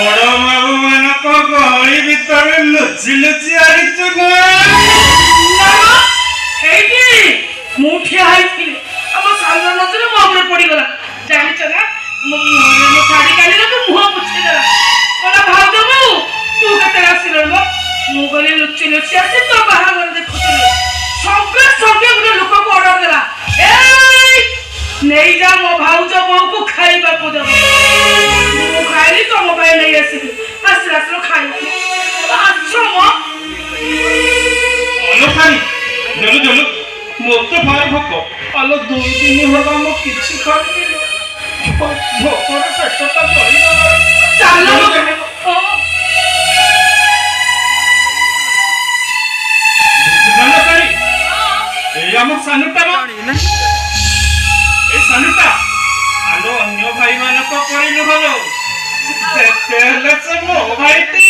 বড় বাবু মানক গহଳି ভিতরে লুচি লুচি আইଛୁ না এইটি ମୁଁ ଠିଆ ହେଇଥିଲି ଆମ ସାଙ୍ଗ ନଥିଲେ ମୋ ଉପରେ ପଡ଼ିଗଲା ଜାଣିଛ ନା ମୋ ଶାଢ଼ୀ କାଲିର ତ ମୁହଁ ପୁଛେଇଦେଲା କହିଲା ଭାଉଜ ବୋଉ ତୁ କେତେବେଳେ ଆସିଲୁ ମ ମୁଁ କହିଲି ଲୁଚି ଲୁଚି ଆସି ତୋ ବାହାଘର ଦେଖୁଥିଲି ସଙ୍ଗେ ସଙ୍ଗେ ଗୋଟେ ଲୋକକୁ ଅର୍ଡର ଦେଲା ଏଇ ନେଇଯା ମୋ ଭାଉଜ ବୋଉକୁ ଖାଇବାକୁ ଦେବ ମୁଁ ଖାଇଲି ତମ ପାଇଁ ନେଇ ଆସିଲି ଆସିଲା ଆସିଲ ଖାଇଲି ଆସ ମ ଅନୁସାରୀ ଜଲୁ ଜଲୁ ମୋତେ ଭାରି ଭୋକ ଆଲୋ 2 ଦିନ ହେଲା ମୁଁ କିଛି ଖାଇନି ଭୋକରେ ପେଟଟା ଚଳିଗଲା ଚାଲ এই আমার সানুটা এই সানুটা আলো অন্য ভাই মানক করিলু হলো যেতে হলে সে মো ভাইটি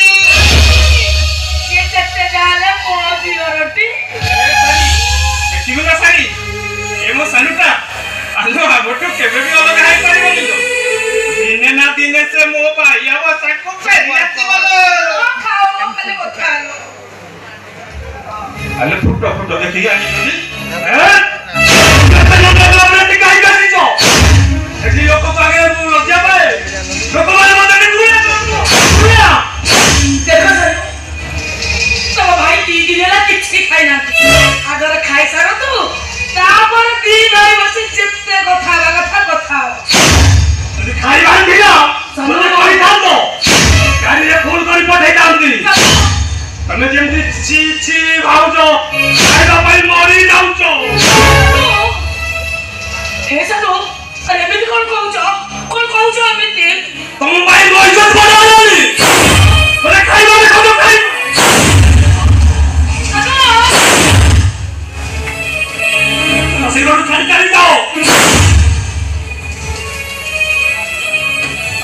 কে যেতে যালে মো দিওরটি ଦେଖିବୁ ନା ସାରି ଏ ମୋ ସାନୁଟା ଆଲୋ ଆଗଠୁ କେବେ ବି ଅଲଗା ହେଇପାରିବନି ଲୋ ଦିନେ ନା ଦିନେ ସେ ମୋ ଭାଇ ଆଉ ତାକୁ ଫେରି ଆସିବ ଲୋ ଖାଅ ଖାଲି କଥା ଆଲୋ ଆଲୋ ଫୁଟ ଫୁଟ ଦେଖିକି ଆଣିଛନ୍ତି ଏଠି ଲୋକ ପାଖେ ଲଜ୍ଜା ପାଏ ଲୋକମାନେ ମତେ ତମ ଭାଇ 2 ଦିନ ହେଲା କିଛି ଖାଇନାହାନ୍ତି ଆଗରେ ଖାଇସାର ତୁ ତାପରେ 2 ଭାଇ ବସି ଯେତେ କଥା ହେବା କଥା ଯଦି ଖାଇବା ଥିଲ ତମେ କହିଥାନ୍ତ ଗାଡ଼ିରେ ଫୋନ କରି ପଠେଇଥାନ୍ତି ତମେ ଯେମିତି ଛି ଛି ଭାଉଜ ଖାଇବା ପାଇଁ ମରି ଯାଉଛ ହେ ସାଧୁ ଆରେ ଏମିତି କଣ କହୁଛ ଏମିତି ତମ ପାଇଁ ପଇସା ପଡାଉନି ବୋଲେ ଖାଇବା ଦେଖ ଖାଇ ସିଗରେଟ ଛାଡ଼ି ଚାଲି ଯାଅ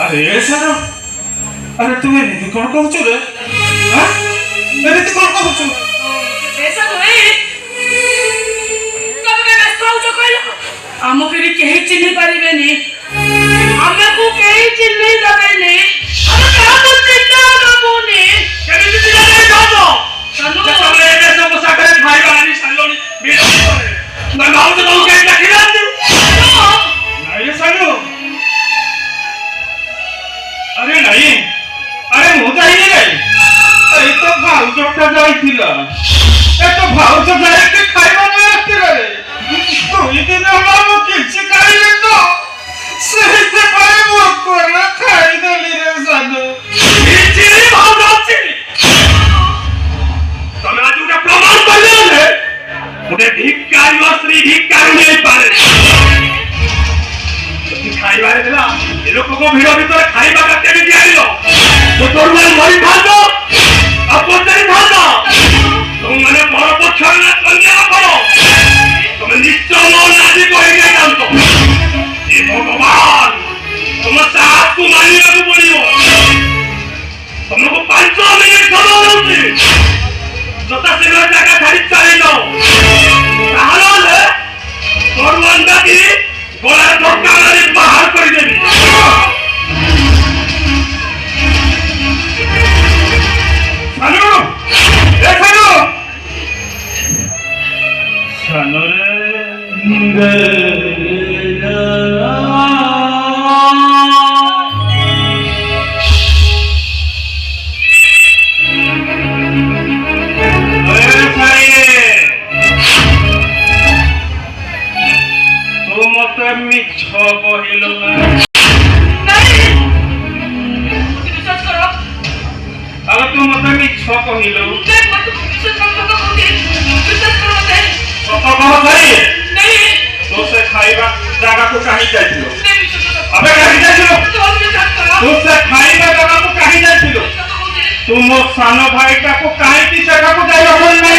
ଆରେ ସାର ଆରେ ତୁମେ ଏମିତି କଣ କହୁଛ ରେ ଏମିତି କଣ କହୁଛ ଏ ସାଧୁ ତମେ ବ୍ୟସ୍ତ ହଉଛ କହିଲ ଆମକୁ କେହି ଚିହ୍ନି ପାରିବେନି ଆମକୁ କେହି ଚିହ୍ନି ଦେବେନି ଆମେ କାହାକୁ ଚିହ୍ନା ଦେବୁନି କେମିତି ଚିହ୍ନା ଯାଉଛ ତମେ ଏବେ ସବୁ ସାଙ୍ଗରେ ଖାଇବା ଆଣି ସାରିଲଣି ବିରକ୍ତି କରେ ନା ଭାଉଜ ତମକୁ କେହି ଡାକିନାହାନ୍ତି ନାଇଁ ସାଲୁ ଆରେ ନାଇଁ ଆରେ ମୁଁ ଯାଇନି ନାଇଁ ଏଇ ତ ଭାଉଜଟା ଯାଇଥିଲା ଏ ତ ଭାଉଜ ଯାଇକି ଖାଇବା ନେଇ ଆସିଥିଲେ 2 ଦିନ ହେଲା ମୁଁ କିଛି ଖାଇନି ତ ସେଇଥିପାଇଁ ଭୋକରେ ଖାଇଦେଲି ରେ ସାଲୁ କିଛି ଭାଉଜ ଅଛି ତମେ ଆଜି ଗୋଟେ ପ୍ରମାଣ କରିଲେ ଗୋଟେ ଭିକାରୀ ସ୍ତ୍ରୀ ଭିକାରୀ ନେଇପାରେ ଖାଇବାରେ ଦେଲା ଏ ଲୋକଙ୍କ ଭିଡ଼ ଭିତରେ ଖାଇବାଟା କେମିତି ଆଣିଲ ତୋର ମରିଥାନ୍ତ ଆଉ ପଚାରିଥାନ୍ତ ତୁମମାନେ ବଡ଼ ପକ୍ଷରେ ନା କନ୍ୟା କର ତମେ ନିଶ୍ଚୟ ମୋ ନାଜି କହିକି ଯାଇଥାନ୍ତ ଏ ଭଗବାନ ତମ ସାହସକୁ ମାନିବାକୁ ପଡ଼ିବ ତମକୁ 5 ମିନିଟ୍ ସମୟ ଦଉଛି যথা শীঘ্র জায়গা ছাড়ি চালিয়ে যাও তাহলে তোর মন্দাকে গলার ধক্কা মারি বাহার করে দেবি সানু এ সানু সানু রে মিছ কহিল না আলো তু মতে মিছ কহিল তো সে খাইবা জায়গাକୁ কাহি যাইছিল আবে কাহি যাইছিল তো সে খাইবা জায়গাକୁ কাহি যাইছিল তুম সান ভাইটাକୁ কাহিকি জায়গাକୁ যাইবা বলি নাই